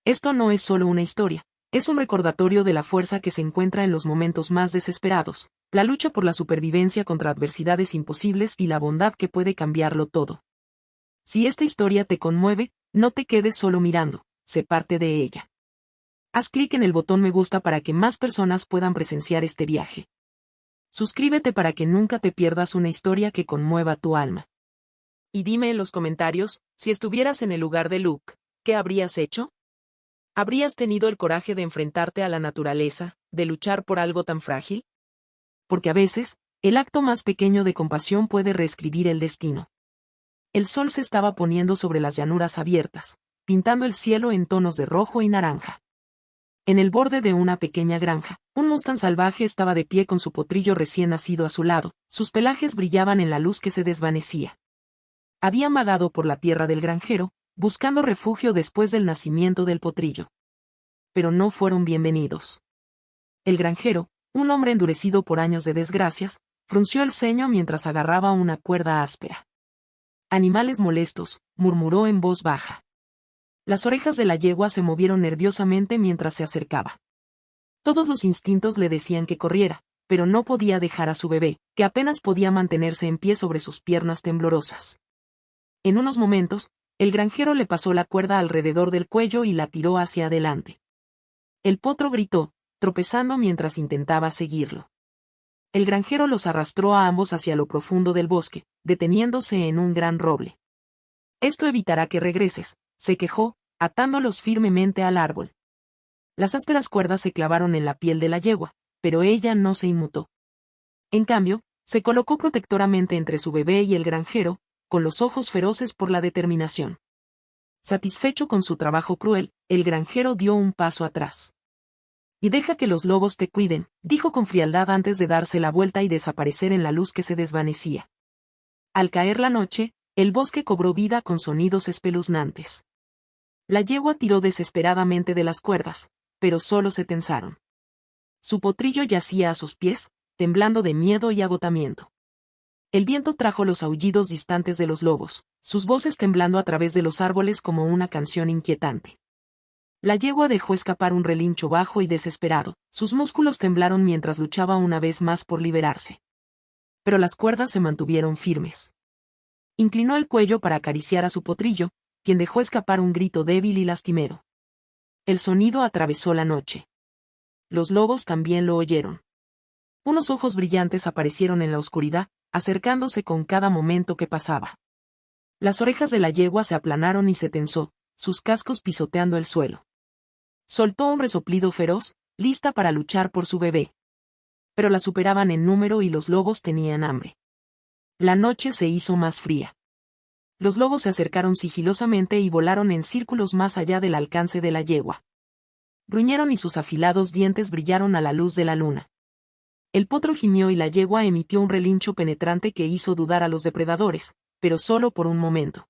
Esto no es solo una historia, es un recordatorio de la fuerza que se encuentra en los momentos más desesperados, la lucha por la supervivencia contra adversidades imposibles y la bondad que puede cambiarlo todo. Si esta historia te conmueve, no te quedes solo mirando, sé parte de ella. Haz clic en el botón me gusta para que más personas puedan presenciar este viaje. Suscríbete para que nunca te pierdas una historia que conmueva tu alma. Y dime en los comentarios, si estuvieras en el lugar de Luke, ¿qué habrías hecho? ¿Habrías tenido el coraje de enfrentarte a la naturaleza, de luchar por algo tan frágil? Porque a veces, el acto más pequeño de compasión puede reescribir el destino. El sol se estaba poniendo sobre las llanuras abiertas, pintando el cielo en tonos de rojo y naranja. En el borde de una pequeña granja, un mustang salvaje estaba de pie con su potrillo recién nacido a su lado, sus pelajes brillaban en la luz que se desvanecía. Había vagado por la tierra del granjero, buscando refugio después del nacimiento del potrillo. Pero no fueron bienvenidos. El granjero, un hombre endurecido por años de desgracias, frunció el ceño mientras agarraba una cuerda áspera. «Animales molestos», murmuró en voz baja. Las orejas de la yegua se movieron nerviosamente mientras se acercaba. Todos los instintos le decían que corriera, pero no podía dejar a su bebé, que apenas podía mantenerse en pie sobre sus piernas temblorosas. En unos momentos, el granjero le pasó la cuerda alrededor del cuello y la tiró hacia adelante. El potro gritó, tropezando mientras intentaba seguirlo. El granjero los arrastró a ambos hacia lo profundo del bosque, deteniéndose en un gran roble. «Esto evitará que regreses», se quejó, atándolos firmemente al árbol. Las ásperas cuerdas se clavaron en la piel de la yegua, pero ella no se inmutó. En cambio, se colocó protectoramente entre su bebé y el granjero, con los ojos feroces por la determinación. Satisfecho con su trabajo cruel, el granjero dio un paso atrás. «Y deja que los lobos te cuiden», dijo con frialdad antes de darse la vuelta y desaparecer en la luz que se desvanecía. Al caer la noche, el bosque cobró vida con sonidos espeluznantes. La yegua tiró desesperadamente de las cuerdas, pero solo se tensaron. Su potrillo yacía a sus pies, temblando de miedo y agotamiento. El viento trajo los aullidos distantes de los lobos, sus voces temblando a través de los árboles como una canción inquietante. La yegua dejó escapar un relincho bajo y desesperado, sus músculos temblaron mientras luchaba una vez más por liberarse. Pero las cuerdas se mantuvieron firmes. Inclinó el cuello para acariciar a su potrillo, quien dejó escapar un grito débil y lastimero. El sonido atravesó la noche. Los lobos también lo oyeron. Unos ojos brillantes aparecieron en la oscuridad, acercándose con cada momento que pasaba. Las orejas de la yegua se aplanaron y se tensó, sus cascos pisoteando el suelo. Soltó un resoplido feroz, lista para luchar por su bebé. Pero la superaban en número y los lobos tenían hambre. La noche se hizo más fría. Los lobos se acercaron sigilosamente y volaron en círculos más allá del alcance de la yegua. Gruñeron y sus afilados dientes brillaron a la luz de la luna. El potro gimió y la yegua emitió un relincho penetrante que hizo dudar a los depredadores, pero solo por un momento.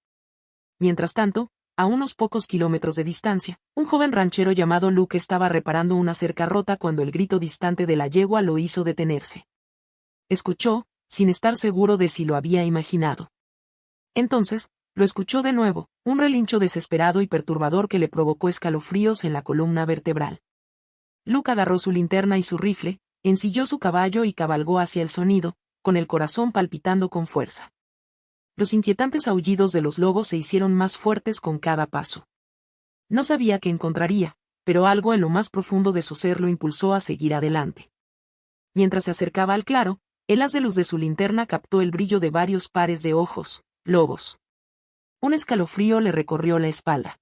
Mientras tanto, a unos pocos kilómetros de distancia, un joven ranchero llamado Luke estaba reparando una cerca rota cuando el grito distante de la yegua lo hizo detenerse. Escuchó, sin estar seguro de si lo había imaginado. Entonces, lo escuchó de nuevo, un relincho desesperado y perturbador que le provocó escalofríos en la columna vertebral. Luke agarró su linterna y su rifle, ensilló su caballo y cabalgó hacia el sonido, con el corazón palpitando con fuerza. Los inquietantes aullidos de los lobos se hicieron más fuertes con cada paso. No sabía qué encontraría, pero algo en lo más profundo de su ser lo impulsó a seguir adelante. Mientras se acercaba al claro, el haz de luz de su linterna captó el brillo de varios pares de ojos, lobos. Un escalofrío le recorrió la espalda.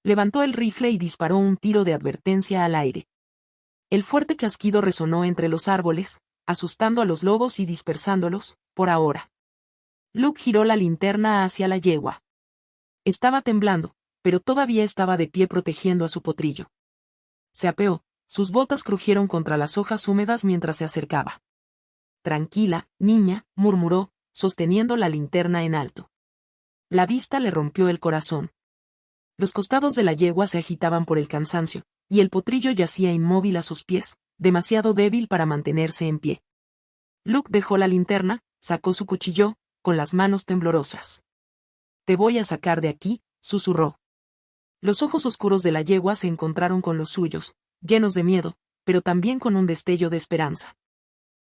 Levantó el rifle y disparó un tiro de advertencia al aire. El fuerte chasquido resonó entre los árboles, asustando a los lobos y dispersándolos, por ahora. Luke giró la linterna hacia la yegua. Estaba temblando, pero todavía estaba de pie protegiendo a su potrillo. Se apeó, sus botas crujieron contra las hojas húmedas mientras se acercaba. «Tranquila, niña», murmuró, sosteniendo la linterna en alto. La vista le rompió el corazón. Los costados de la yegua se agitaban por el cansancio, y el potrillo yacía inmóvil a sus pies, demasiado débil para mantenerse en pie. Luke dejó la linterna, sacó su cuchillo, con las manos temblorosas. «Te voy a sacar de aquí», susurró. Los ojos oscuros de la yegua se encontraron con los suyos, llenos de miedo, pero también con un destello de esperanza.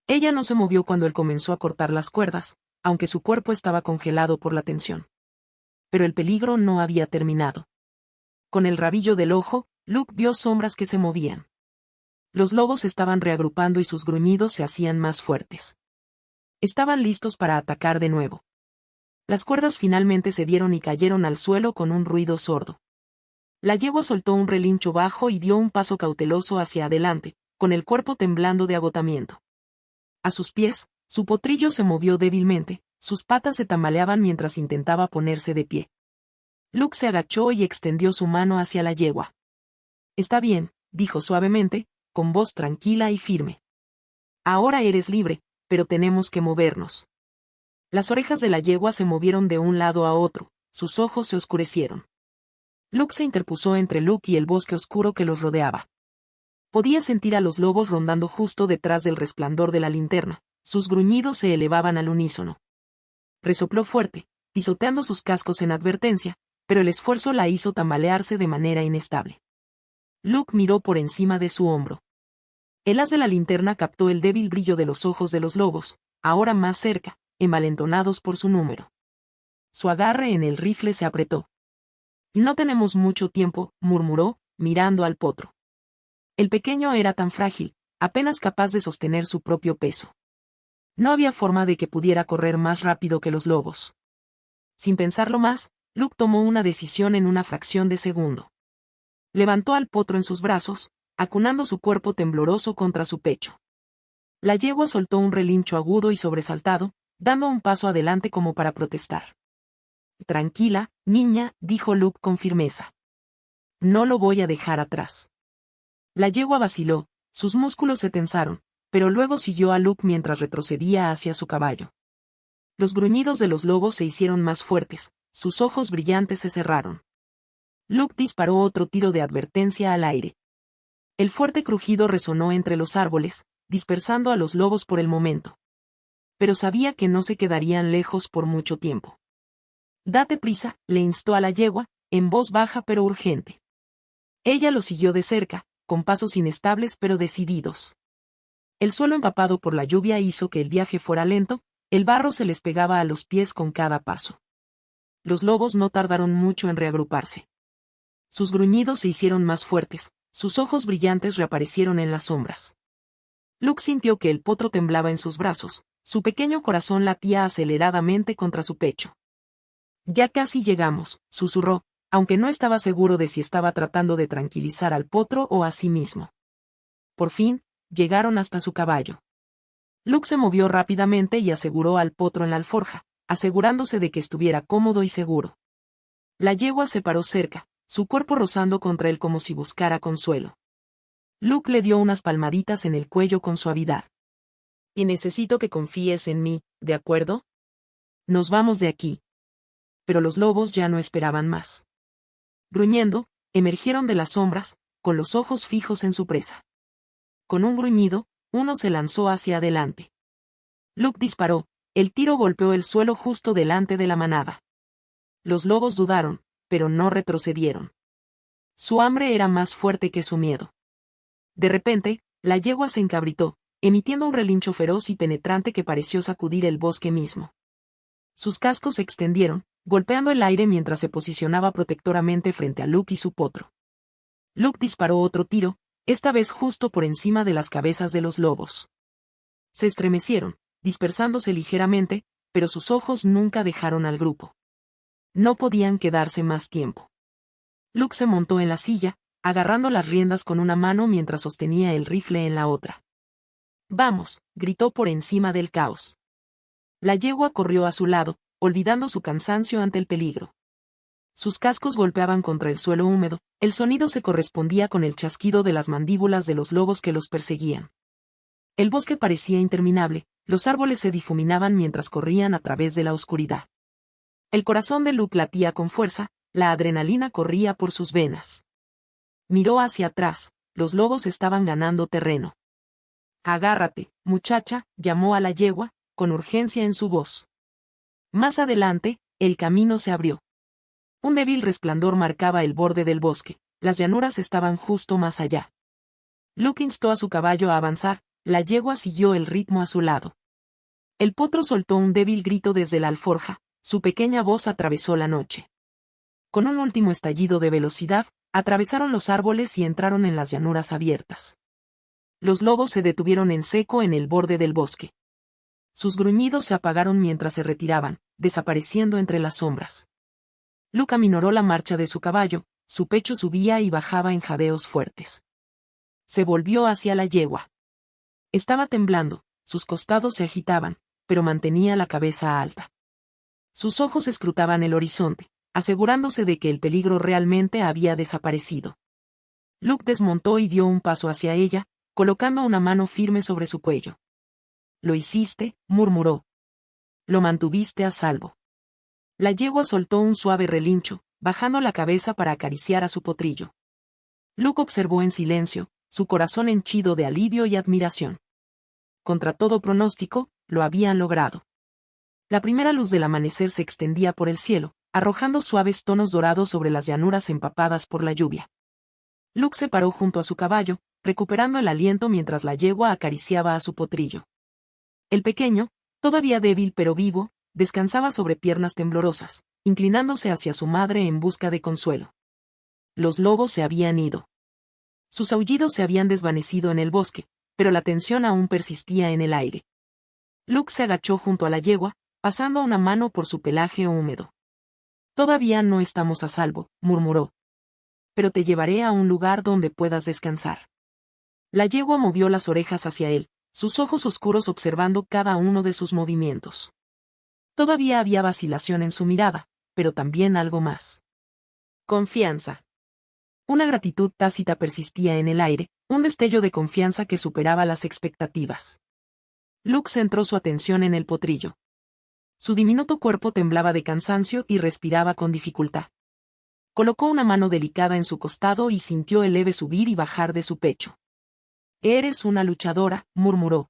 Ella no se movió cuando él comenzó a cortar las cuerdas, aunque su cuerpo estaba congelado por la tensión. Pero el peligro no había terminado. Con el rabillo del ojo, Luke vio sombras que se movían. Los lobos se estaban reagrupando y sus gruñidos se hacían más fuertes. Estaban listos para atacar de nuevo. Las cuerdas finalmente cedieron y cayeron al suelo con un ruido sordo. La yegua soltó un relincho bajo y dio un paso cauteloso hacia adelante, con el cuerpo temblando de agotamiento. A sus pies, su potrillo se movió débilmente, sus patas se tambaleaban mientras intentaba ponerse de pie. Luke se agachó y extendió su mano hacia la yegua. «Está bien», dijo suavemente, con voz tranquila y firme. «Ahora eres libre, pero tenemos que movernos». Las orejas de la yegua se movieron de un lado a otro, sus ojos se oscurecieron. Luke se interpuso entre Luke y el bosque oscuro que los rodeaba. Podía sentir a los lobos rondando justo detrás del resplandor de la linterna, sus gruñidos se elevaban al unísono. Resopló fuerte, pisoteando sus cascos en advertencia, pero el esfuerzo la hizo tambalearse de manera inestable. Luke miró por encima de su hombro. El haz de la linterna captó el débil brillo de los ojos de los lobos, ahora más cerca, envalentonados por su número. Su agarre en el rifle se apretó. «No tenemos mucho tiempo», murmuró, mirando al potro. El pequeño era tan frágil, apenas capaz de sostener su propio peso. No había forma de que pudiera correr más rápido que los lobos. Sin pensarlo más, Luke tomó una decisión en una fracción de segundo. Levantó al potro en sus brazos, acunando su cuerpo tembloroso contra su pecho. La yegua soltó un relincho agudo y sobresaltado, dando un paso adelante como para protestar. «Tranquila, niña», dijo Luke con firmeza. «No lo voy a dejar atrás». La yegua vaciló, sus músculos se tensaron, pero luego siguió a Luke mientras retrocedía hacia su caballo. Los gruñidos de los lobos se hicieron más fuertes, sus ojos brillantes se cerraron. Luke disparó otro tiro de advertencia al aire. El fuerte crujido resonó entre los árboles, dispersando a los lobos por el momento. Pero sabía que no se quedarían lejos por mucho tiempo. «Date prisa», le instó a la yegua, en voz baja pero urgente. Ella lo siguió de cerca, con pasos inestables pero decididos. El suelo empapado por la lluvia hizo que el viaje fuera lento, el barro se les pegaba a los pies con cada paso. Los lobos no tardaron mucho en reagruparse. Sus gruñidos se hicieron más fuertes, sus ojos brillantes reaparecieron en las sombras. Luke sintió que el potro temblaba en sus brazos, su pequeño corazón latía aceleradamente contra su pecho. «Ya casi llegamos», susurró, aunque no estaba seguro de si estaba tratando de tranquilizar al potro o a sí mismo. Por fin, llegaron hasta su caballo. Luke se movió rápidamente y aseguró al potro en la alforja, asegurándose de que estuviera cómodo y seguro. La yegua se paró cerca, su cuerpo rozando contra él como si buscara consuelo. Luke le dio unas palmaditas en el cuello con suavidad. «Y necesito que confíes en mí, ¿de acuerdo? Nos vamos de aquí». Pero los lobos ya no esperaban más. Gruñendo, emergieron de las sombras, con los ojos fijos en su presa. Con un gruñido, uno se lanzó hacia adelante. Luke disparó, el tiro golpeó el suelo justo delante de la manada. Los lobos dudaron, pero no retrocedieron. Su hambre era más fuerte que su miedo. De repente, la yegua se encabritó, emitiendo un relincho feroz y penetrante que pareció sacudir el bosque mismo. Sus cascos se extendieron, golpeando el aire mientras se posicionaba protectoramente frente a Luke y su potro. Luke disparó otro tiro, esta vez justo por encima de las cabezas de los lobos. Se estremecieron, dispersándose ligeramente, pero sus ojos nunca dejaron al grupo. No podían quedarse más tiempo. Luke se montó en la silla, agarrando las riendas con una mano mientras sostenía el rifle en la otra. «Vamos», gritó por encima del caos. La yegua corrió a su lado, olvidando su cansancio ante el peligro. Sus cascos golpeaban contra el suelo húmedo, el sonido se correspondía con el chasquido de las mandíbulas de los lobos que los perseguían. El bosque parecía interminable, los árboles se difuminaban mientras corrían a través de la oscuridad. El corazón de Luke latía con fuerza, la adrenalina corría por sus venas. Miró hacia atrás, los lobos estaban ganando terreno. «Agárrate, muchacha», llamó a la yegua, con urgencia en su voz. Más adelante, el camino se abrió. Un débil resplandor marcaba el borde del bosque, las llanuras estaban justo más allá. Luke instó a su caballo a avanzar, la yegua siguió el ritmo a su lado. El potro soltó un débil grito desde la alforja, su pequeña voz atravesó la noche. Con un último estallido de velocidad, atravesaron los árboles y entraron en las llanuras abiertas. Los lobos se detuvieron en seco en el borde del bosque. Sus gruñidos se apagaron mientras se retiraban, desapareciendo entre las sombras. Luke aminoró la marcha de su caballo, su pecho subía y bajaba en jadeos fuertes. Se volvió hacia la yegua. Estaba temblando, sus costados se agitaban, pero mantenía la cabeza alta. Sus ojos escrutaban el horizonte, asegurándose de que el peligro realmente había desaparecido. Luke desmontó y dio un paso hacia ella, colocando una mano firme sobre su cuello. «Lo hiciste», murmuró. «Lo mantuviste a salvo». La yegua soltó un suave relincho, bajando la cabeza para acariciar a su potrillo. Luke observó en silencio, su corazón henchido de alivio y admiración. Contra todo pronóstico, lo habían logrado. La primera luz del amanecer se extendía por el cielo, arrojando suaves tonos dorados sobre las llanuras empapadas por la lluvia. Luke se paró junto a su caballo, recuperando el aliento mientras la yegua acariciaba a su potrillo. El pequeño, todavía débil pero vivo, descansaba sobre piernas temblorosas, inclinándose hacia su madre en busca de consuelo. Los lobos se habían ido. Sus aullidos se habían desvanecido en el bosque, pero la tensión aún persistía en el aire. Luke se agachó junto a la yegua, pasando una mano por su pelaje húmedo. «Todavía no estamos a salvo», murmuró. «Pero te llevaré a un lugar donde puedas descansar». La yegua movió las orejas hacia él, sus ojos oscuros observando cada uno de sus movimientos. Todavía había vacilación en su mirada, pero también algo más. Confianza. Una gratitud tácita persistía en el aire, un destello de confianza que superaba las expectativas. Luke centró su atención en el potrillo. Su diminuto cuerpo temblaba de cansancio y respiraba con dificultad. Colocó una mano delicada en su costado y sintió el leve subir y bajar de su pecho. «Eres una luchadora», murmuró.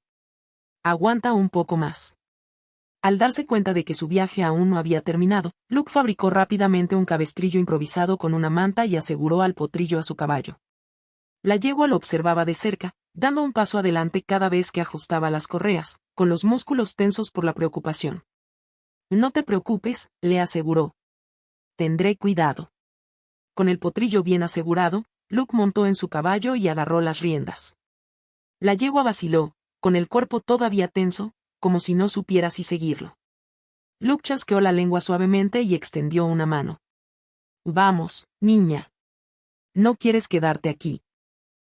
«Aguanta un poco más». Al darse cuenta de que su viaje aún no había terminado, Luke fabricó rápidamente un cabestrillo improvisado con una manta y aseguró al potrillo a su caballo. La yegua lo observaba de cerca, dando un paso adelante cada vez que ajustaba las correas, con los músculos tensos por la preocupación. «No te preocupes», le aseguró. «Tendré cuidado». Con el potrillo bien asegurado, Luke montó en su caballo y agarró las riendas. La yegua vaciló, con el cuerpo todavía tenso, como si no supiera si seguirlo. Luke chasqueó la lengua suavemente y extendió una mano. «Vamos, niña. No quieres quedarte aquí».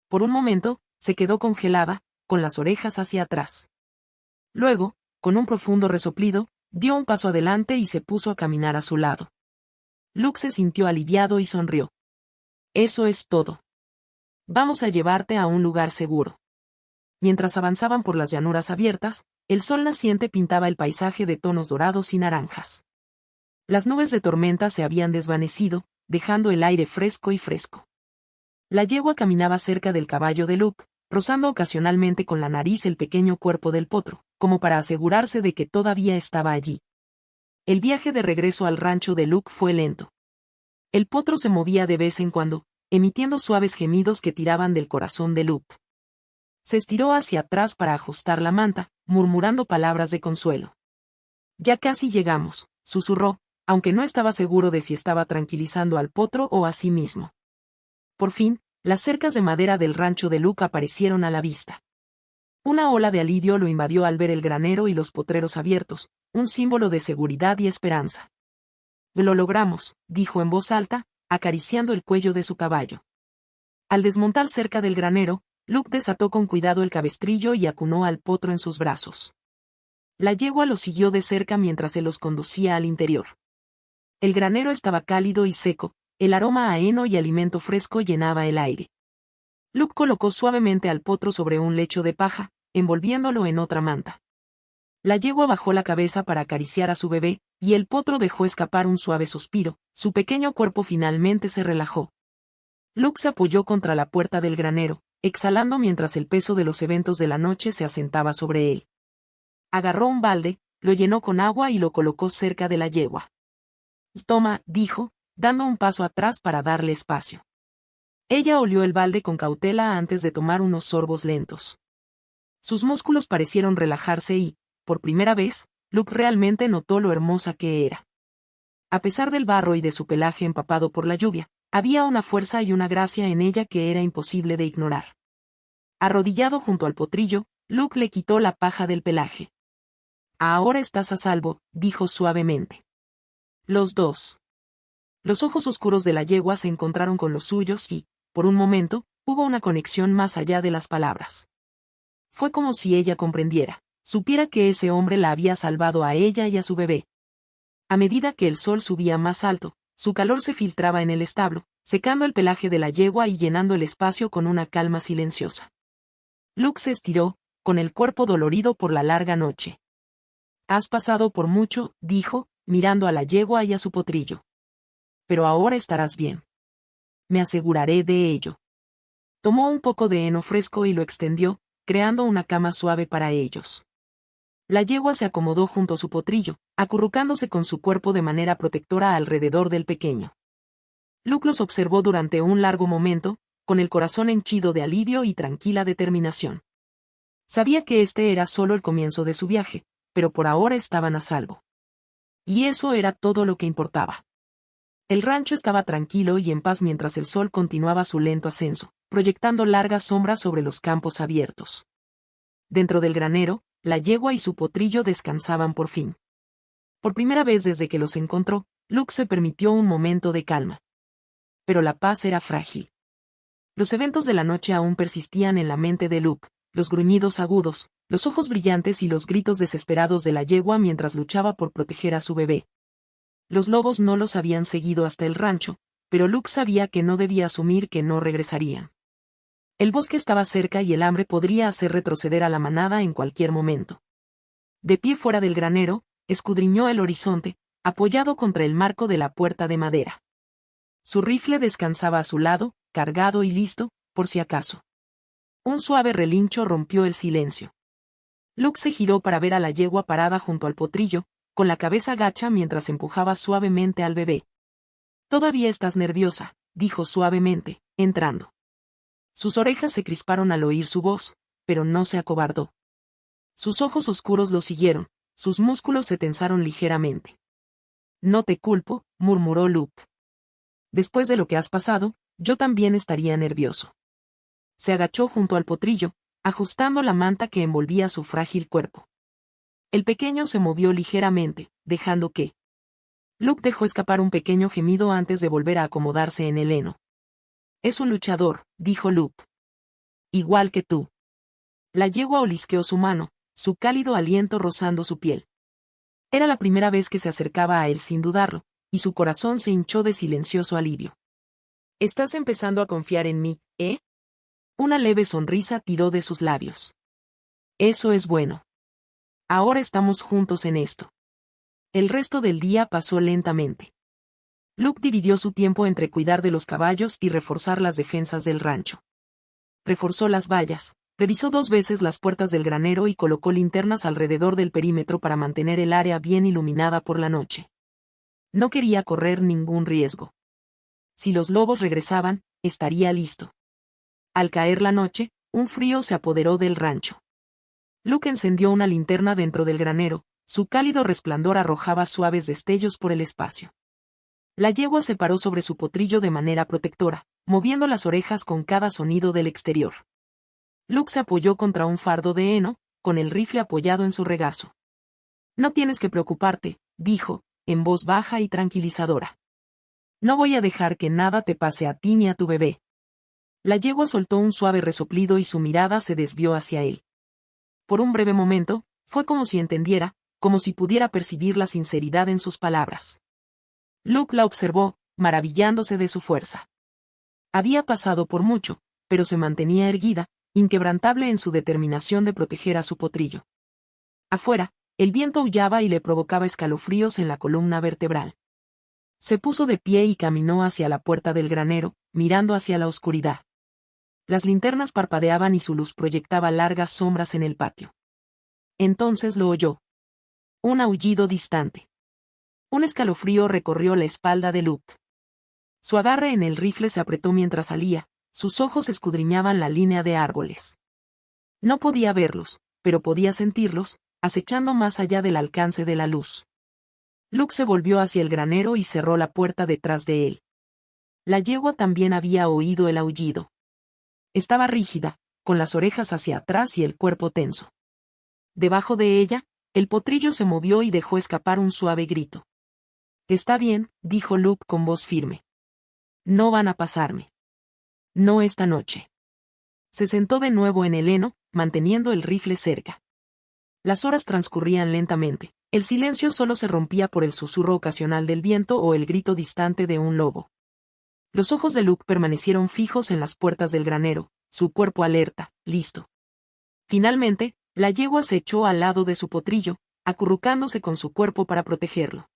Por un momento, se quedó congelada, con las orejas hacia atrás. Luego, con un profundo resoplido, dio un paso adelante y se puso a caminar a su lado. Luke se sintió aliviado y sonrió. «Eso es todo. Vamos a llevarte a un lugar seguro». Mientras avanzaban por las llanuras abiertas, el sol naciente pintaba el paisaje de tonos dorados y naranjas. Las nubes de tormenta se habían desvanecido, dejando el aire fresco y fresco. La yegua caminaba cerca del caballo de Luke, rozando ocasionalmente con la nariz el pequeño cuerpo del potro, como para asegurarse de que todavía estaba allí. El viaje de regreso al rancho de Luke fue lento. El potro se movía de vez en cuando, emitiendo suaves gemidos que tiraban del corazón de Luke. Se estiró hacia atrás para ajustar la manta, murmurando palabras de consuelo. «Ya casi llegamos», susurró, aunque no estaba seguro de si estaba tranquilizando al potro o a sí mismo. Por fin, las cercas de madera del rancho de Luke aparecieron a la vista. Una ola de alivio lo invadió al ver el granero y los potreros abiertos, un símbolo de seguridad y esperanza. «Lo logramos», dijo en voz alta, acariciando el cuello de su caballo. Al desmontar cerca del granero, Luke desató con cuidado el cabestrillo y acunó al potro en sus brazos. La yegua lo siguió de cerca mientras se los conducía al interior. El granero estaba cálido y seco, el aroma a heno y alimento fresco llenaba el aire. Luke colocó suavemente al potro sobre un lecho de paja, envolviéndolo en otra manta. La yegua bajó la cabeza para acariciar a su bebé, y el potro dejó escapar un suave suspiro, su pequeño cuerpo finalmente se relajó. Luke se apoyó contra la puerta del granero, exhalando mientras el peso de los eventos de la noche se asentaba sobre él. Agarró un balde, lo llenó con agua y lo colocó cerca de la yegua. «Toma», dijo, dando un paso atrás para darle espacio. Ella olió el balde con cautela antes de tomar unos sorbos lentos. Sus músculos parecieron relajarse y, por primera vez, Luke realmente notó lo hermosa que era. A pesar del barro y de su pelaje empapado por la lluvia, había una fuerza y una gracia en ella que era imposible de ignorar. Arrodillado junto al potrillo, Luke le quitó la paja del pelaje. «Ahora estás a salvo», dijo suavemente. Los dos. Los ojos oscuros de la yegua se encontraron con los suyos y, por un momento, hubo una conexión más allá de las palabras. Fue como si ella comprendiera, supiera que ese hombre la había salvado a ella y a su bebé. A medida que el sol subía más alto, su calor se filtraba en el establo, secando el pelaje de la yegua y llenando el espacio con una calma silenciosa. Luke se estiró, con el cuerpo dolorido por la larga noche. «Has pasado por mucho», dijo, mirando a la yegua y a su potrillo. «Pero ahora estarás bien. Me aseguraré de ello». Tomó un poco de heno fresco y lo extendió, creando una cama suave para ellos. La yegua se acomodó junto a su potrillo, acurrucándose con su cuerpo de manera protectora alrededor del pequeño. Luke los observó durante un largo momento, con el corazón henchido de alivio y tranquila determinación. Sabía que este era solo el comienzo de su viaje, pero por ahora estaban a salvo. Y eso era todo lo que importaba. El rancho estaba tranquilo y en paz mientras el sol continuaba su lento ascenso, proyectando largas sombras sobre los campos abiertos. Dentro del granero, la yegua y su potrillo descansaban por fin. Por primera vez desde que los encontró, Luke se permitió un momento de calma. Pero la paz era frágil. Los eventos de la noche aún persistían en la mente de Luke, los gruñidos agudos, los ojos brillantes y los gritos desesperados de la yegua mientras luchaba por proteger a su bebé. Los lobos no los habían seguido hasta el rancho, pero Luke sabía que no debía asumir que no regresarían. El bosque estaba cerca y el hambre podría hacer retroceder a la manada en cualquier momento. De pie fuera del granero, escudriñó el horizonte, apoyado contra el marco de la puerta de madera. Su rifle descansaba a su lado, cargado y listo, por si acaso. Un suave relincho rompió el silencio. Luke se giró para ver a la yegua parada junto al potrillo, con la cabeza gacha mientras empujaba suavemente al bebé. «Todavía estás nerviosa», dijo suavemente, entrando. Sus orejas se crisparon al oír su voz, pero no se acobardó. Sus ojos oscuros lo siguieron, sus músculos se tensaron ligeramente. «No te culpo», murmuró Luke. «Después de lo que has pasado, yo también estaría nervioso». Se agachó junto al potrillo, ajustando la manta que envolvía su frágil cuerpo. El pequeño se movió ligeramente, dejando que... Luke dejó escapar un pequeño gemido antes de volver a acomodarse en el heno. «Es un luchador», dijo Luke. «Igual que tú». La yegua olisqueó su mano, su cálido aliento rozando su piel. Era la primera vez que se acercaba a él sin dudarlo, y su corazón se hinchó de silencioso alivio. «Estás empezando a confiar en mí, ¿eh?» Una leve sonrisa tiró de sus labios. «Eso es bueno. Ahora estamos juntos en esto». El resto del día pasó lentamente. Luke dividió su tiempo entre cuidar de los caballos y reforzar las defensas del rancho. Reforzó las vallas, revisó 2 veces las puertas del granero y colocó linternas alrededor del perímetro para mantener el área bien iluminada por la noche. No quería correr ningún riesgo. Si los lobos regresaban, estaría listo. Al caer la noche, un frío se apoderó del rancho. Luke encendió una linterna dentro del granero, su cálido resplandor arrojaba suaves destellos por el espacio. La yegua se paró sobre su potrillo de manera protectora, moviendo las orejas con cada sonido del exterior. Luke se apoyó contra un fardo de heno, con el rifle apoyado en su regazo. «No tienes que preocuparte», dijo, en voz baja y tranquilizadora. «No voy a dejar que nada te pase a ti ni a tu bebé». La yegua soltó un suave resoplido y su mirada se desvió hacia él. Por un breve momento, fue como si entendiera, como si pudiera percibir la sinceridad en sus palabras. Luke la observó, maravillándose de su fuerza. Había pasado por mucho, pero se mantenía erguida, inquebrantable en su determinación de proteger a su potrillo. Afuera, el viento aullaba y le provocaba escalofríos en la columna vertebral. Se puso de pie y caminó hacia la puerta del granero, mirando hacia la oscuridad. Las linternas parpadeaban y su luz proyectaba largas sombras en el patio. Entonces lo oyó. Un aullido distante. Un escalofrío recorrió la espalda de Luke. Su agarre en el rifle se apretó mientras salía, sus ojos escudriñaban la línea de árboles. No podía verlos, pero podía sentirlos, acechando más allá del alcance de la luz. Luke se volvió hacia el granero y cerró la puerta detrás de él. La yegua también había oído el aullido. Estaba rígida, con las orejas hacia atrás y el cuerpo tenso. Debajo de ella, el potrillo se movió y dejó escapar un suave grito. «Está bien», dijo Luke con voz firme. «No van a pasarme. No esta noche». Se sentó de nuevo en el heno, manteniendo el rifle cerca. Las horas transcurrían lentamente. El silencio solo se rompía por el susurro ocasional del viento o el grito distante de un lobo. Los ojos de Luke permanecieron fijos en las puertas del granero, su cuerpo alerta, listo. Finalmente, la yegua se echó al lado de su potrillo, acurrucándose con su cuerpo para protegerlo.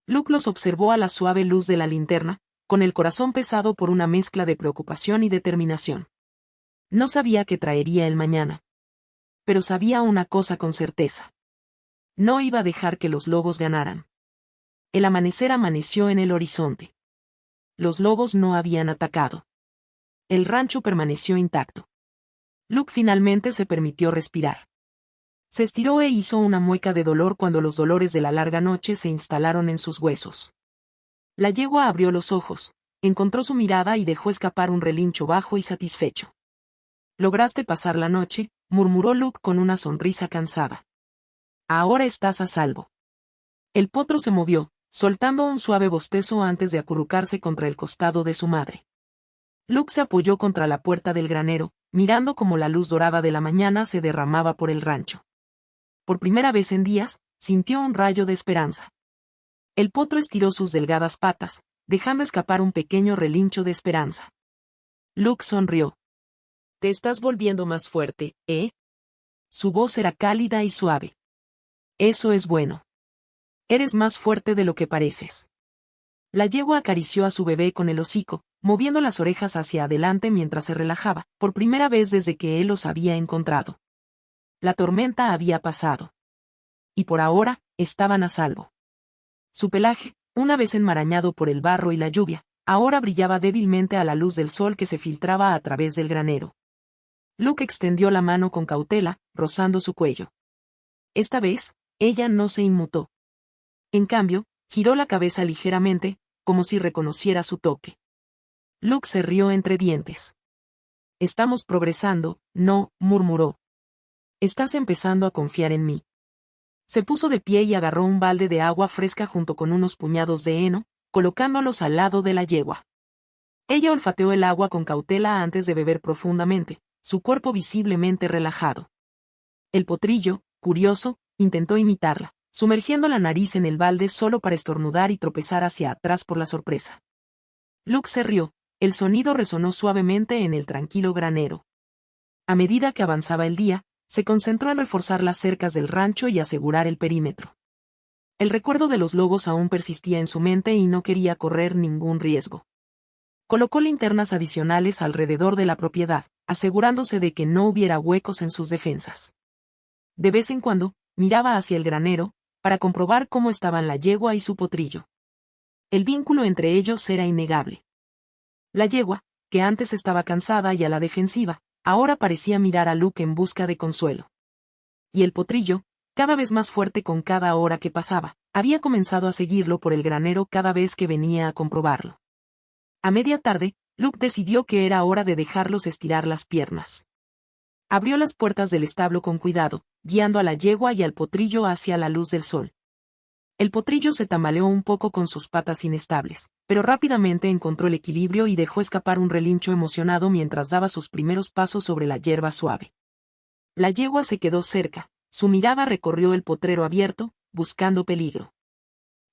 Luke los observó a la suave luz de la linterna, con el corazón pesado por una mezcla de preocupación y determinación. No sabía qué traería el mañana. Pero sabía una cosa con certeza. No iba a dejar que los lobos ganaran. El amanecer amaneció en el horizonte. Los lobos no habían atacado. El rancho permaneció intacto. Luke finalmente se permitió respirar. Se estiró e hizo una mueca de dolor cuando los dolores de la larga noche se instalaron en sus huesos. La yegua abrió los ojos, encontró su mirada y dejó escapar un relincho bajo y satisfecho. «Lograste pasar la noche», murmuró Luke con una sonrisa cansada. «Ahora estás a salvo». El potro se movió, soltando un suave bostezo antes de acurrucarse contra el costado de su madre. Luke se apoyó contra la puerta del granero, mirando cómo la luz dorada de la mañana se derramaba por el rancho. Por primera vez en días, sintió un rayo de esperanza. El potro estiró sus delgadas patas, dejando escapar un pequeño relincho de esperanza. Luke sonrió. «Te estás volviendo más fuerte, ¿eh?» Su voz era cálida y suave. «Eso es bueno. Eres más fuerte de lo que pareces». La yegua acarició a su bebé con el hocico, moviendo las orejas hacia adelante mientras se relajaba, por primera vez desde que él los había encontrado. La tormenta había pasado. Y por ahora, estaban a salvo. Su pelaje, una vez enmarañado por el barro y la lluvia, ahora brillaba débilmente a la luz del sol que se filtraba a través del granero. Luke extendió la mano con cautela, rozando su cuello. Esta vez, ella no se inmutó. En cambio, giró la cabeza ligeramente, como si reconociera su toque. Luke se rió entre dientes. «Estamos progresando», «no», murmuró. «Estás empezando a confiar en mí». Se puso de pie y agarró un balde de agua fresca junto con unos puñados de heno, colocándolos al lado de la yegua. Ella olfateó el agua con cautela antes de beber profundamente, su cuerpo visiblemente relajado. El potrillo, curioso, intentó imitarla, sumergiendo la nariz en el balde solo para estornudar y tropezar hacia atrás por la sorpresa. Luke se rió, el sonido resonó suavemente en el tranquilo granero. A medida que avanzaba el día, se concentró en reforzar las cercas del rancho y asegurar el perímetro. El recuerdo de los lobos aún persistía en su mente y no quería correr ningún riesgo. Colocó linternas adicionales alrededor de la propiedad, asegurándose de que no hubiera huecos en sus defensas. De vez en cuando, miraba hacia el granero, para comprobar cómo estaban la yegua y su potrillo. El vínculo entre ellos era innegable. La yegua, que antes estaba cansada y a la defensiva, ahora parecía mirar a Luke en busca de consuelo. Y el potrillo, cada vez más fuerte con cada hora que pasaba, había comenzado a seguirlo por el granero cada vez que venía a comprobarlo. A media tarde, Luke decidió que era hora de dejarlos estirar las piernas. Abrió las puertas del establo con cuidado, guiando a la yegua y al potrillo hacia la luz del sol. El potrillo se tambaleó un poco con sus patas inestables, pero rápidamente encontró el equilibrio y dejó escapar un relincho emocionado mientras daba sus primeros pasos sobre la hierba suave. La yegua se quedó cerca, su mirada recorrió el potrero abierto, buscando peligro.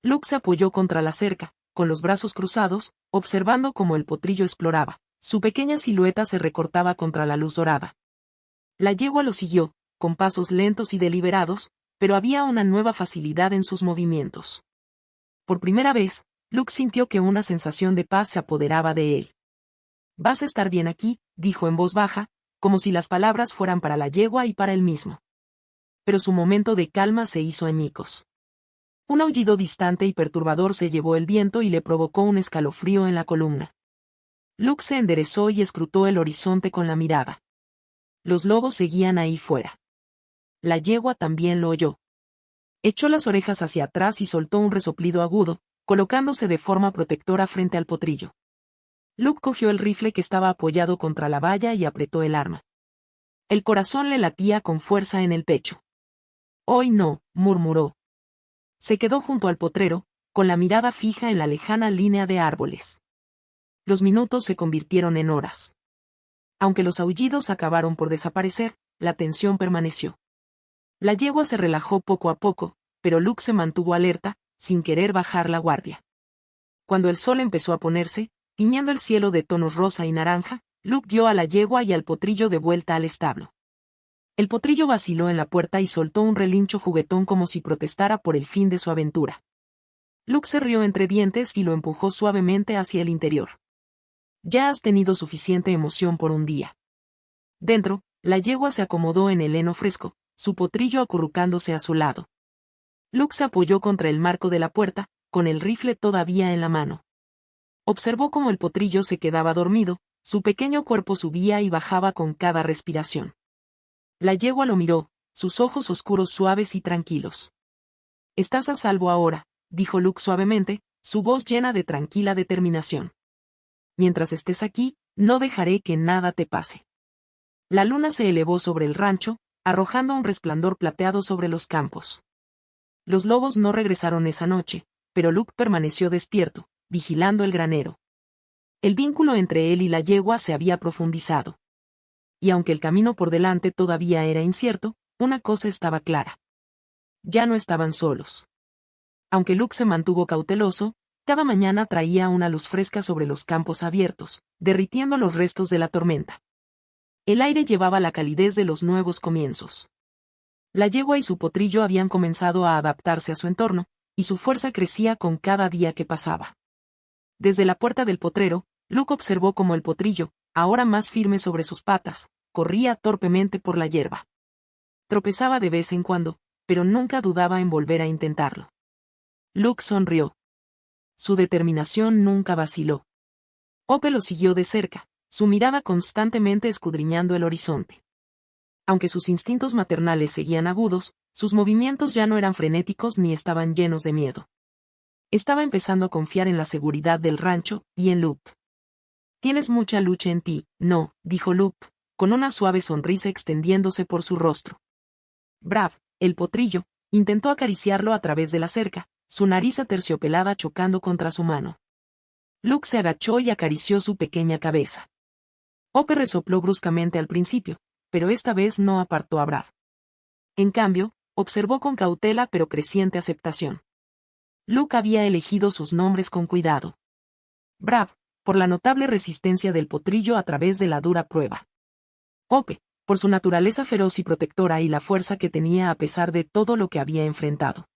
Luke se apoyó contra la cerca, con los brazos cruzados, observando cómo el potrillo exploraba. Su pequeña silueta se recortaba contra la luz dorada. La yegua lo siguió, con pasos lentos y deliberados, pero había una nueva facilidad en sus movimientos. Por primera vez, Luke sintió que una sensación de paz se apoderaba de él. «Vas a estar bien aquí», dijo en voz baja, como si las palabras fueran para la yegua y para él mismo. Pero su momento de calma se hizo añicos. Un aullido distante y perturbador se llevó el viento y le provocó un escalofrío en la columna. Luke se enderezó y escrutó el horizonte con la mirada. Los lobos seguían ahí fuera. La yegua también lo oyó. Echó las orejas hacia atrás y soltó un resoplido agudo, colocándose de forma protectora frente al potrillo. Luke cogió el rifle que estaba apoyado contra la valla y apretó el arma. El corazón le latía con fuerza en el pecho. «Hoy no», murmuró. Se quedó junto al potrero, con la mirada fija en la lejana línea de árboles. Los minutos se convirtieron en horas. Aunque los aullidos acabaron por desaparecer, la tensión permaneció. La yegua se relajó poco a poco, pero Luke se mantuvo alerta, sin querer bajar la guardia. Cuando el sol empezó a ponerse, tiñendo el cielo de tonos rosa y naranja, Luke guió a la yegua y al potrillo de vuelta al establo. El potrillo vaciló en la puerta y soltó un relincho juguetón como si protestara por el fin de su aventura. Luke se rió entre dientes y lo empujó suavemente hacia el interior. «Ya has tenido suficiente emoción por un día». Dentro, la yegua se acomodó en el heno fresco, su potrillo acurrucándose a su lado. Luke se apoyó contra el marco de la puerta, con el rifle todavía en la mano. Observó cómo el potrillo se quedaba dormido, su pequeño cuerpo subía y bajaba con cada respiración. La yegua lo miró, sus ojos oscuros suaves y tranquilos. «Estás a salvo ahora», dijo Luke suavemente, su voz llena de tranquila determinación. «Mientras estés aquí, no dejaré que nada te pase». La luna se elevó sobre el rancho, arrojando un resplandor plateado sobre los campos. Los lobos no regresaron esa noche, pero Luke permaneció despierto, vigilando el granero. El vínculo entre él y la yegua se había profundizado. Y aunque el camino por delante todavía era incierto, una cosa estaba clara. Ya no estaban solos. Aunque Luke se mantuvo cauteloso, cada mañana traía una luz fresca sobre los campos abiertos, derritiendo los restos de la tormenta. El aire llevaba la calidez de los nuevos comienzos. La yegua y su potrillo habían comenzado a adaptarse a su entorno, y su fuerza crecía con cada día que pasaba. Desde la puerta del potrero, Luke observó cómo el potrillo, ahora más firme sobre sus patas, corría torpemente por la hierba. Tropezaba de vez en cuando, pero nunca dudaba en volver a intentarlo. Luke sonrió. Su determinación nunca vaciló. Hope lo siguió de cerca, su mirada constantemente escudriñando el horizonte. Aunque sus instintos maternales seguían agudos, sus movimientos ya no eran frenéticos ni estaban llenos de miedo. Estaba empezando a confiar en la seguridad del rancho, y en Luke. «Tienes mucha lucha en ti, ¿no?», dijo Luke, con una suave sonrisa extendiéndose por su rostro. Brav, el potrillo, intentó acariciarlo a través de la cerca, su nariz aterciopelada chocando contra su mano. Luke se agachó y acarició su pequeña cabeza. Hope resopló bruscamente al principio, pero esta vez no apartó a Brav. En cambio, observó con cautela pero creciente aceptación. Luke había elegido sus nombres con cuidado. Brav, por la notable resistencia del potrillo a través de la dura prueba. Hope, por su naturaleza feroz y protectora y la fuerza que tenía a pesar de todo lo que había enfrentado.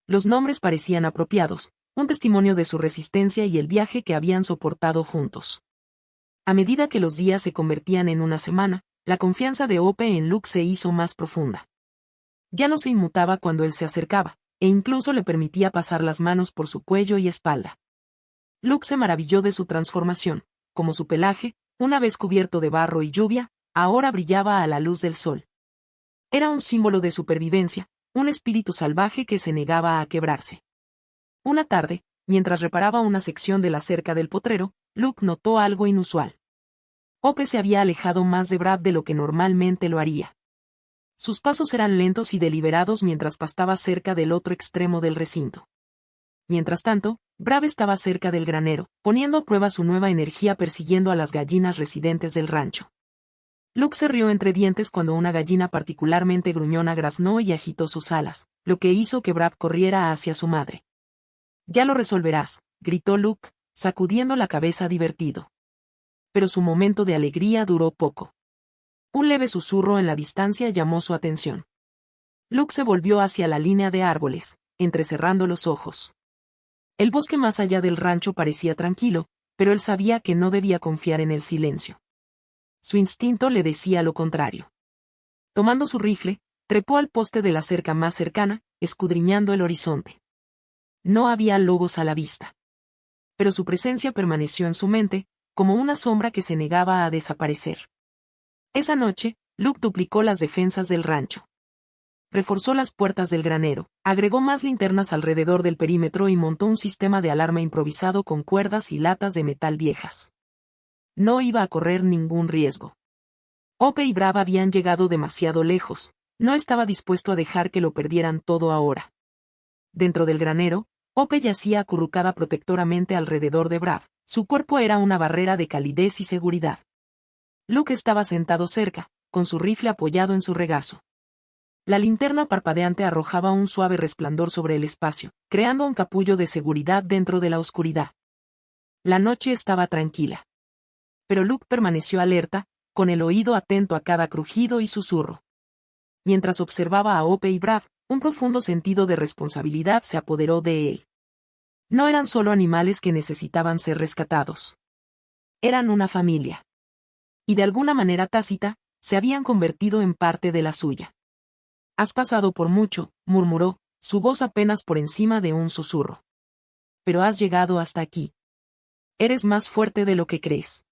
Los nombres parecían apropiados, un testimonio de su resistencia y el viaje que habían soportado juntos. A medida que los días se convertían en una semana, la confianza de Hope en Luke se hizo más profunda. Ya no se inmutaba cuando él se acercaba, e incluso le permitía pasar las manos por su cuello y espalda. Luke se maravilló de su transformación, como su pelaje, una vez cubierto de barro y lluvia, ahora brillaba a la luz del sol. Era un símbolo de supervivencia, un espíritu salvaje que se negaba a quebrarse. Una tarde, mientras reparaba una sección de la cerca del potrero, Luke notó algo inusual. Hope se había alejado más de Brav de lo que normalmente lo haría. Sus pasos eran lentos y deliberados mientras pastaba cerca del otro extremo del recinto. Mientras tanto, Brav estaba cerca del granero, poniendo a prueba su nueva energía persiguiendo a las gallinas residentes del rancho. Luke se rió entre dientes cuando una gallina particularmente gruñona graznó y agitó sus alas, lo que hizo que Brav corriera hacia su madre. «Ya lo resolverás», gritó Luke, sacudiendo la cabeza divertido. Pero su momento de alegría duró poco. Un leve susurro en la distancia llamó su atención. Luke se volvió hacia la línea de árboles, entrecerrando los ojos. El bosque más allá del rancho parecía tranquilo, pero él sabía que no debía confiar en el silencio. Su instinto le decía lo contrario. Tomando su rifle, trepó al poste de la cerca más cercana, escudriñando el horizonte. No había lobos a la vista. Pero su presencia permaneció en su mente, como una sombra que se negaba a desaparecer. Esa noche, Luke duplicó las defensas del rancho. Reforzó las puertas del granero, agregó más linternas alrededor del perímetro y montó un sistema de alarma improvisado con cuerdas y latas de metal viejas. No iba a correr ningún riesgo. Hope y Brav habían llegado demasiado lejos, no estaba dispuesto a dejar que lo perdieran todo ahora. Dentro del granero, Hope yacía acurrucada protectoramente alrededor de Brav, su cuerpo era una barrera de calidez y seguridad. Luke estaba sentado cerca, con su rifle apoyado en su regazo. La linterna parpadeante arrojaba un suave resplandor sobre el espacio, creando un capullo de seguridad dentro de la oscuridad. La noche estaba tranquila. Pero Luke permaneció alerta, con el oído atento a cada crujido y susurro. Mientras observaba a Hope y Brav, un profundo sentido de responsabilidad se apoderó de él. No eran solo animales que necesitaban ser rescatados. Eran una familia. Y de alguna manera tácita, se habían convertido en parte de la suya. «Has pasado por mucho», murmuró, su voz apenas por encima de un susurro. «Pero has llegado hasta aquí. Eres más fuerte de lo que crees».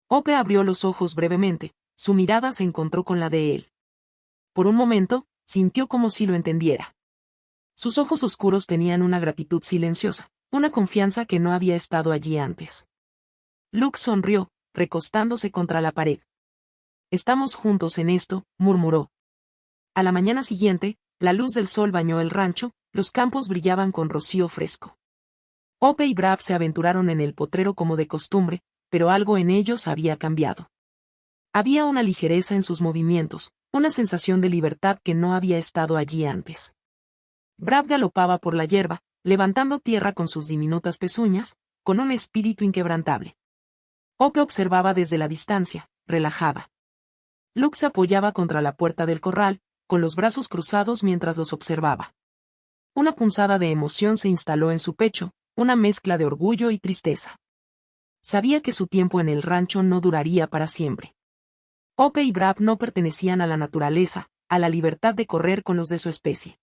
Hope abrió los ojos brevemente, su mirada se encontró con la de él. Por un momento, sintió como si lo entendiera. Sus ojos oscuros tenían una gratitud silenciosa, una confianza que no había estado allí antes. Luke sonrió, recostándose contra la pared. «Estamos juntos en esto», murmuró. A la mañana siguiente, la luz del sol bañó el rancho, los campos brillaban con rocío fresco. Hope y Brav se aventuraron en el potrero como de costumbre, pero algo en ellos había cambiado. Había una ligereza en sus movimientos, una sensación de libertad que no había estado allí antes. Brav galopaba por la hierba, levantando tierra con sus diminutas pezuñas, con un espíritu inquebrantable. Hope observaba desde la distancia, relajada. Luke se apoyaba contra la puerta del corral, con los brazos cruzados mientras los observaba. Una punzada de emoción se instaló en su pecho, una mezcla de orgullo y tristeza. Sabía que su tiempo en el rancho no duraría para siempre. Hope y Brav no pertenecían a la naturaleza, a la libertad de correr con los de su especie.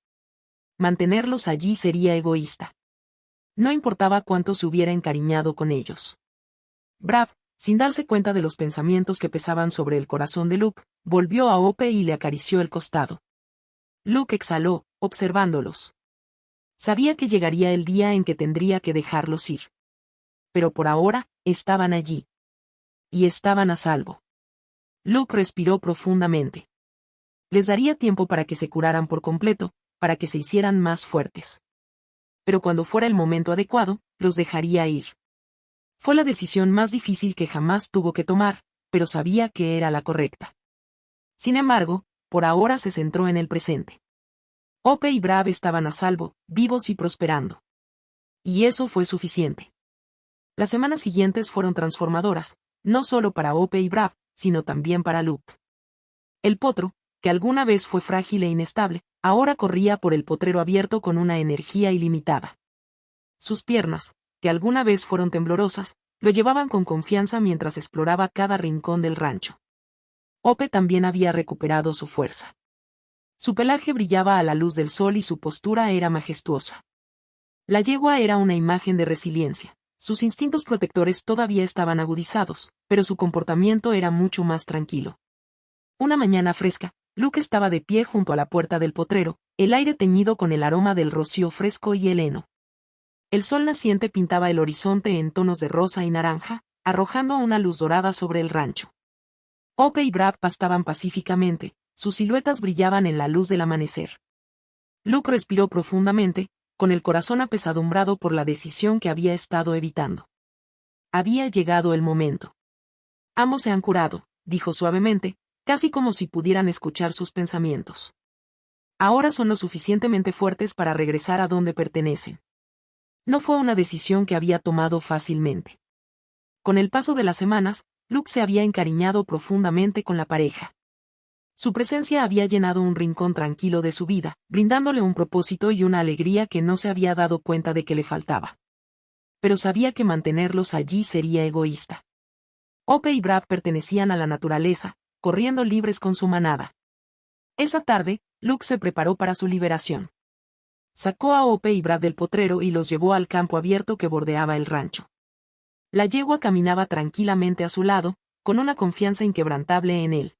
Mantenerlos allí sería egoísta. No importaba cuánto se hubiera encariñado con ellos. Brav, sin darse cuenta de los pensamientos que pesaban sobre el corazón de Luke, volvió a Hope y le acarició el costado. Luke exhaló, observándolos. Sabía que llegaría el día en que tendría que dejarlos ir. Pero por ahora, estaban allí. Y estaban a salvo. Luke respiró profundamente. Les daría tiempo para que se curaran por completo, para que se hicieran más fuertes. Pero cuando fuera el momento adecuado, los dejaría ir. Fue la decisión más difícil que jamás tuvo que tomar, pero sabía que era la correcta. Sin embargo, por ahora se centró en el presente. Hope y Brav estaban a salvo, vivos y prosperando. Y eso fue suficiente. Las semanas siguientes fueron transformadoras, no solo para Hope y Brav, sino también para Luke. El potro, que alguna vez fue frágil e inestable, ahora corría por el potrero abierto con una energía ilimitada. Sus piernas, que alguna vez fueron temblorosas, lo llevaban con confianza mientras exploraba cada rincón del rancho. Hope también había recuperado su fuerza. Su pelaje brillaba a la luz del sol y su postura era majestuosa. La yegua era una imagen de resiliencia. Sus instintos protectores todavía estaban agudizados, pero su comportamiento era mucho más tranquilo. Una mañana fresca, Luke estaba de pie junto a la puerta del potrero, el aire teñido con el aroma del rocío fresco y el heno. El sol naciente pintaba el horizonte en tonos de rosa y naranja, arrojando una luz dorada sobre el rancho. Hope y Brav pastaban pacíficamente, sus siluetas brillaban en la luz del amanecer. Luke respiró profundamente, con el corazón apesadumbrado por la decisión que había estado evitando. Había llegado el momento. Ambos se han curado, dijo suavemente, casi como si pudieran escuchar sus pensamientos. Ahora son lo suficientemente fuertes para regresar a donde pertenecen. No fue una decisión que había tomado fácilmente. Con el paso de las semanas, Luke se había encariñado profundamente con la pareja. Su presencia había llenado un rincón tranquilo de su vida, brindándole un propósito y una alegría que no se había dado cuenta de que le faltaba. Pero sabía que mantenerlos allí sería egoísta. Hope y Brav pertenecían a la naturaleza, corriendo libres con su manada. Esa tarde, Luke se preparó para su liberación. Sacó a Ope y Brad del potrero y los llevó al campo abierto que bordeaba el rancho. La yegua caminaba tranquilamente a su lado, con una confianza inquebrantable en él.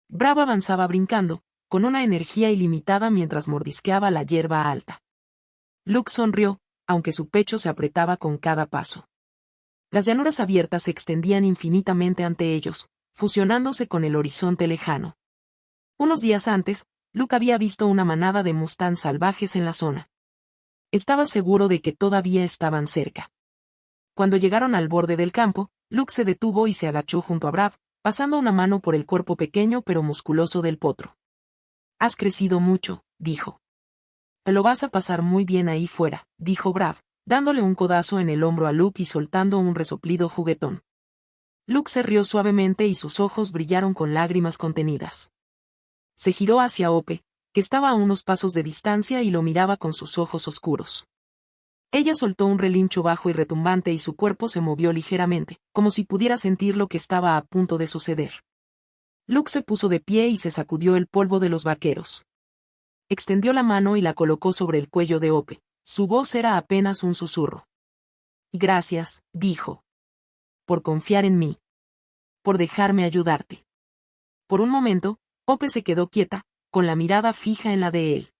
Brad avanzaba brincando, con una energía ilimitada mientras mordisqueaba la hierba alta. Luke sonrió, aunque su pecho se apretaba con cada paso. Las llanuras abiertas se extendían infinitamente ante ellos, fusionándose con el horizonte lejano. Unos días antes, Luke había visto una manada de mustangs salvajes en la zona. Estaba seguro de que todavía estaban cerca. Cuando llegaron al borde del campo, Luke se detuvo y se agachó junto a Brad, pasando una mano por el cuerpo pequeño pero musculoso del potro. «Has crecido mucho», dijo. «Te lo vas a pasar muy bien ahí fuera», dijo Brad, dándole un codazo en el hombro a Luke y soltando un resoplido juguetón. Luke se rió suavemente y sus ojos brillaron con lágrimas contenidas. Se giró hacia Ope, que estaba a unos pasos de distancia y lo miraba con sus ojos oscuros. Ella soltó un relincho bajo y retumbante y su cuerpo se movió ligeramente, como si pudiera sentir lo que estaba a punto de suceder. Luke se puso de pie y se sacudió el polvo de los vaqueros. Extendió la mano y la colocó sobre el cuello de Ope. Su voz era apenas un susurro. «Gracias», dijo. «Por confiar en mí. Por dejarme ayudarte». Por un momento, Ope se quedó quieta, con la mirada fija en la de él.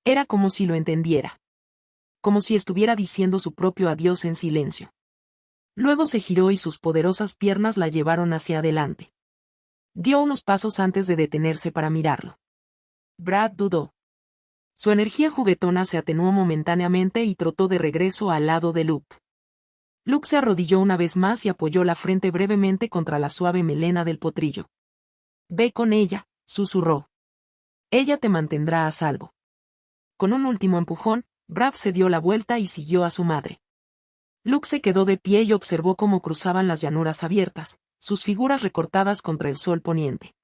Era como si lo entendiera. Como si estuviera diciendo su propio adiós en silencio. Luego se giró y sus poderosas piernas la llevaron hacia adelante. Dio unos pasos antes de detenerse para mirarlo. Brad dudó. Su energía juguetona se atenuó momentáneamente y trotó de regreso al lado de Luke. Luke se arrodilló una vez más y apoyó la frente brevemente contra la suave melena del potrillo. «Ve con ella», susurró. «Ella te mantendrá a salvo». Con un último empujón, Brad se dio la vuelta y siguió a su madre. Luke se quedó de pie y observó cómo cruzaban las llanuras abiertas, sus figuras recortadas contra el sol poniente.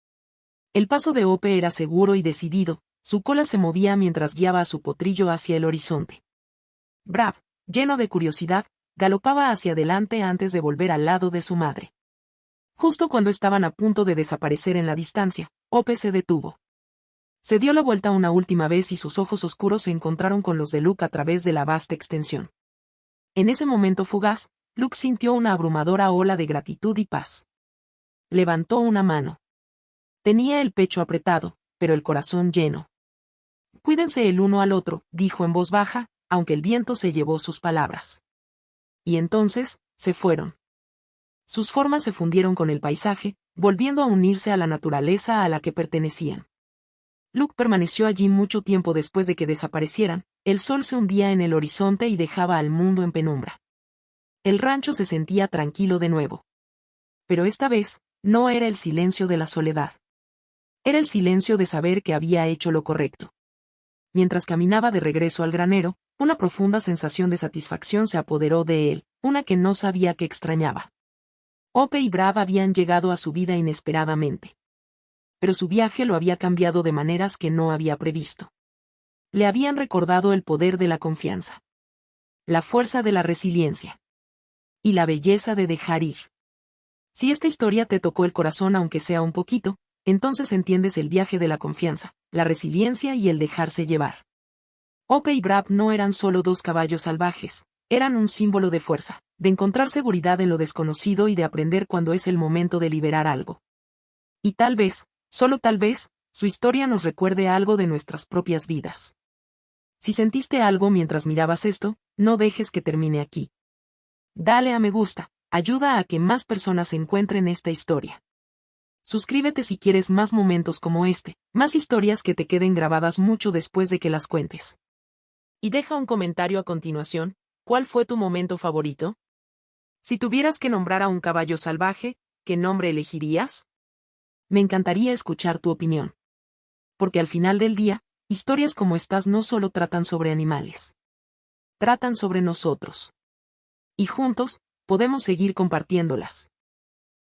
El paso de Ope era seguro y decidido, su cola se movía mientras guiaba a su potrillo hacia el horizonte. Brad, lleno de curiosidad, galopaba hacia adelante antes de volver al lado de su madre. Justo cuando estaban a punto de desaparecer en la distancia, Ope se detuvo. Se dio la vuelta una última vez y sus ojos oscuros se encontraron con los de Luke a través de la vasta extensión. En ese momento fugaz, Luke sintió una abrumadora ola de gratitud y paz. Levantó una mano. Tenía el pecho apretado, pero el corazón lleno. «Cuídense el uno al otro», dijo en voz baja, aunque el viento se llevó sus palabras. Y entonces, se fueron. Sus formas se fundieron con el paisaje, volviendo a unirse a la naturaleza a la que pertenecían. Luke permaneció allí mucho tiempo después de que desaparecieran, el sol se hundía en el horizonte y dejaba al mundo en penumbra. El rancho se sentía tranquilo de nuevo. Pero esta vez, no era el silencio de la soledad. Era el silencio de saber que había hecho lo correcto. Mientras caminaba de regreso al granero, una profunda sensación de satisfacción se apoderó de él, una que no sabía que extrañaba. Ope y Brad habían llegado a su vida inesperadamente. Pero su viaje lo había cambiado de maneras que no había previsto. Le habían recordado el poder de la confianza. La fuerza de la resiliencia. Y la belleza de dejar ir. Si esta historia te tocó el corazón aunque sea un poquito, entonces entiendes el viaje de la confianza, la resiliencia y el dejarse llevar. Ope y Brad no eran solo dos caballos salvajes, eran un símbolo de fuerza, de encontrar seguridad en lo desconocido y de aprender cuando es el momento de liberar algo. Y tal vez, solo tal vez, su historia nos recuerde algo de nuestras propias vidas. Si sentiste algo mientras mirabas esto, no dejes que termine aquí. Dale a me gusta, ayuda a que más personas encuentren esta historia. Suscríbete si quieres más momentos como este, más historias que te queden grabadas mucho después de que las cuentes. Y deja un comentario a continuación, ¿cuál fue tu momento favorito? Si tuvieras que nombrar a un caballo salvaje, ¿qué nombre elegirías? Me encantaría escuchar tu opinión. Porque al final del día, historias como estas no solo tratan sobre animales. Tratan sobre nosotros. Y juntos, podemos seguir compartiéndolas.